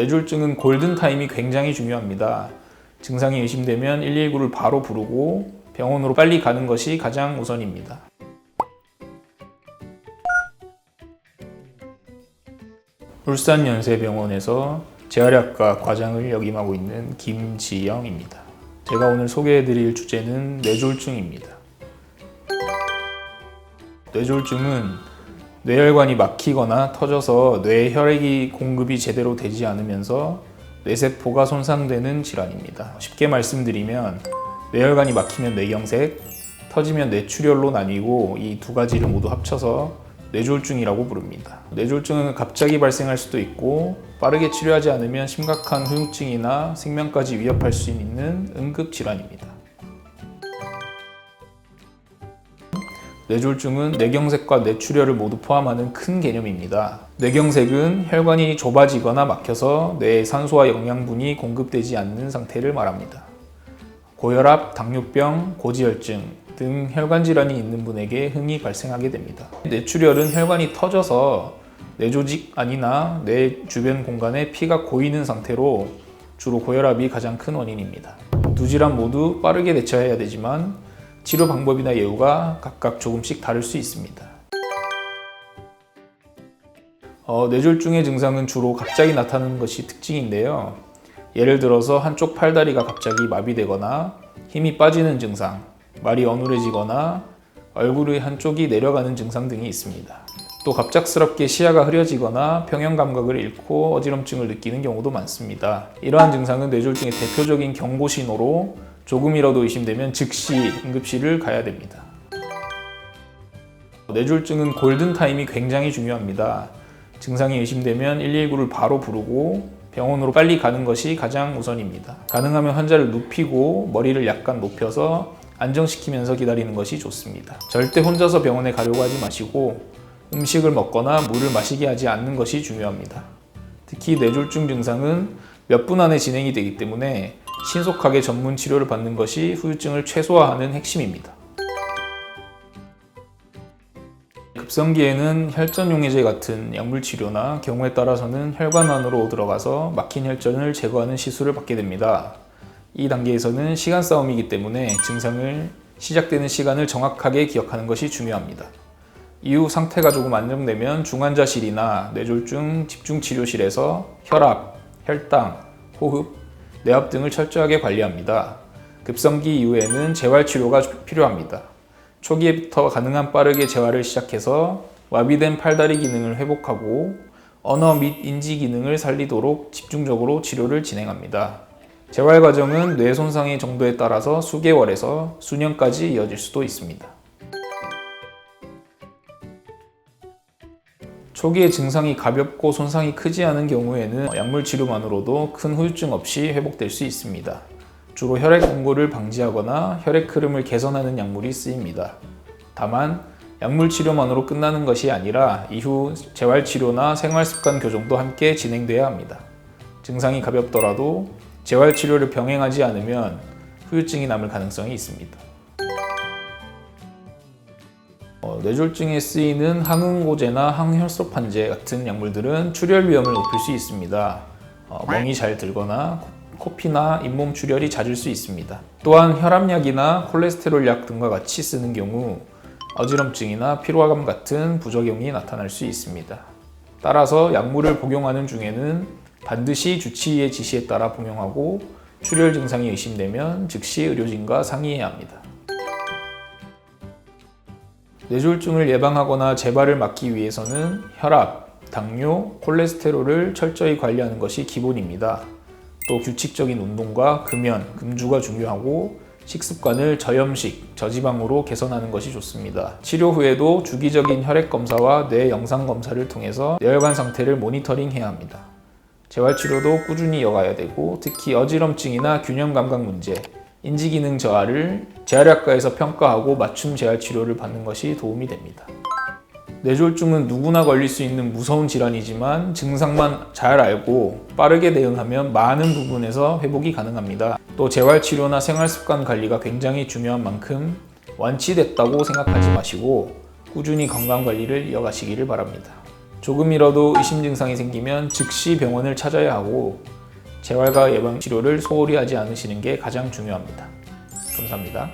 뇌졸중은 골든타임이 굉장히 중요합니다. 증상이 의심되면 119를 바로 부르고 병원으로 빨리 가는 것이 가장 우선입니다. 울산연세병원에서 재활의학과 과장을 역임하고 있는 김지영입니다. 제가 오늘 소개해드릴 주제는 뇌졸중입니다. 뇌졸중은 뇌혈관이 막히거나 터져서 뇌에 혈액이 공급이 제대로 되지 않으면서 뇌세포가 손상되는 질환입니다. 쉽게 말씀드리면 뇌혈관이 막히면 뇌경색, 터지면 뇌출혈로 나뉘고 이 두 가지를 모두 합쳐서 뇌졸중이라고 부릅니다. 뇌졸중은 갑자기 발생할 수도 있고 빠르게 치료하지 않으면 심각한 후유증이나 생명까지 위협할 수 있는 응급질환입니다. 뇌졸중은 뇌경색과 뇌출혈을 모두 포함하는 큰 개념입니다. 뇌경색은 혈관이 좁아지거나 막혀서 뇌에 산소와 영양분이 공급되지 않는 상태를 말합니다. 고혈압, 당뇨병, 고지혈증 등 혈관 질환이 있는 분에게 흔히 발생하게 됩니다. 뇌출혈은 혈관이 터져서 뇌조직 안이나 뇌 주변 공간에 피가 고이는 상태로 주로 고혈압이 가장 큰 원인입니다. 두 질환 모두 빠르게 대처해야 되지만 치료 방법이나 예후가 각각 조금씩 다를 수 있습니다. 뇌졸중의 증상은 주로 갑자기 나타나는 것이 특징인데요. 예를 들어서 한쪽 팔다리가 갑자기 마비되거나 힘이 빠지는 증상, 말이 어눌해지거나 얼굴의 한쪽이 내려가는 증상 등이 있습니다. 또 갑작스럽게 시야가 흐려지거나 평형 감각을 잃고 어지럼증을 느끼는 경우도 많습니다. 이러한 증상은 뇌졸중의 대표적인 경고 신호로 조금이라도 의심되면 즉시 응급실을 가야 됩니다. 뇌졸중은 골든타임이 굉장히 중요합니다. 증상이 의심되면 119를 바로 부르고 병원으로 빨리 가는 것이 가장 우선입니다. 가능하면 환자를 눕히고 머리를 약간 높여서 안정시키면서 기다리는 것이 좋습니다. 절대 혼자서 병원에 가려고 하지 마시고 음식을 먹거나 물을 마시게 하지 않는 것이 중요합니다. 특히 뇌졸중 증상은 몇 분 안에 진행이 되기 때문에 신속하게 전문 치료를 받는 것이 후유증을 최소화하는 핵심입니다. 급성기에는 혈전용해제 같은 약물 치료나 경우에 따라서는 혈관 안으로 들어가서 막힌 혈전을 제거하는 시술을 받게 됩니다. 이 단계에서는 시간 싸움이기 때문에 증상을 시작되는 시간을 정확하게 기억하는 것이 중요합니다. 이후 상태가 조금 안정되면 중환자실이나 뇌졸중 집중치료실에서 혈압, 혈당, 호흡, 뇌압 등을 철저하게 관리합니다. 급성기 이후에는 재활치료가 필요합니다. 초기에부터 가능한 빠르게 재활을 시작해서 마비된 팔다리 기능을 회복하고 언어 및 인지 기능을 살리도록 집중적으로 치료를 진행합니다. 재활 과정은 뇌 손상의 정도에 따라서 수개월에서 수년까지 이어질 수도 있습니다. 초기에 증상이 가볍고 손상이 크지 않은 경우에는 약물 치료만으로도 큰 후유증 없이 회복될 수 있습니다. 주로 혈액 공고를 방지하거나 혈액 흐름을 개선하는 약물이 쓰입니다. 다만 약물 치료만으로 끝나는 것이 아니라 이후 재활치료나 생활습관 교정도 함께 진행돼야 합니다. 증상이 가볍더라도 재활치료를 병행하지 않으면 후유증이 남을 가능성이 있습니다. 뇌졸중에 쓰이는 항응고제나 항혈소판제 같은 약물들은 출혈 위험을 높일 수 있습니다. 멍이 잘 들거나 코피나 잇몸 출혈이 잦을 수 있습니다. 또한 혈압약이나 콜레스테롤 약 등과 같이 쓰는 경우 어지럼증이나 피로감 같은 부작용이 나타날 수 있습니다. 따라서 약물을 복용하는 중에는 반드시 주치의의 지시에 따라 복용하고 출혈 증상이 의심되면 즉시 의료진과 상의해야 합니다. 뇌졸중을 예방하거나 재발을 막기 위해서는 혈압, 당뇨, 콜레스테롤을 철저히 관리하는 것이 기본입니다. 또 규칙적인 운동과 금연, 금주가 중요하고 식습관을 저염식, 저지방으로 개선하는 것이 좋습니다. 치료 후에도 주기적인 혈액 검사와 뇌 영상 검사를 통해서 뇌혈관 상태를 모니터링해야 합니다. 재활치료도 꾸준히 이어가야 되고 특히 어지럼증이나 균형 감각 문제, 인지기능 저하를 재활의학과에서 평가하고 맞춤 재활치료를 받는 것이 도움이 됩니다. 뇌졸중은 누구나 걸릴 수 있는 무서운 질환이지만 증상만 잘 알고 빠르게 대응하면 많은 부분에서 회복이 가능합니다. 또 재활치료나 생활습관 관리가 굉장히 중요한 만큼 완치됐다고 생각하지 마시고 꾸준히 건강관리를 이어가시기를 바랍니다. 조금이라도 의심 증상이 생기면 즉시 병원을 찾아야 하고 재활과 예방 치료를 소홀히 하지 않으시는 게 가장 중요합니다. 감사합니다.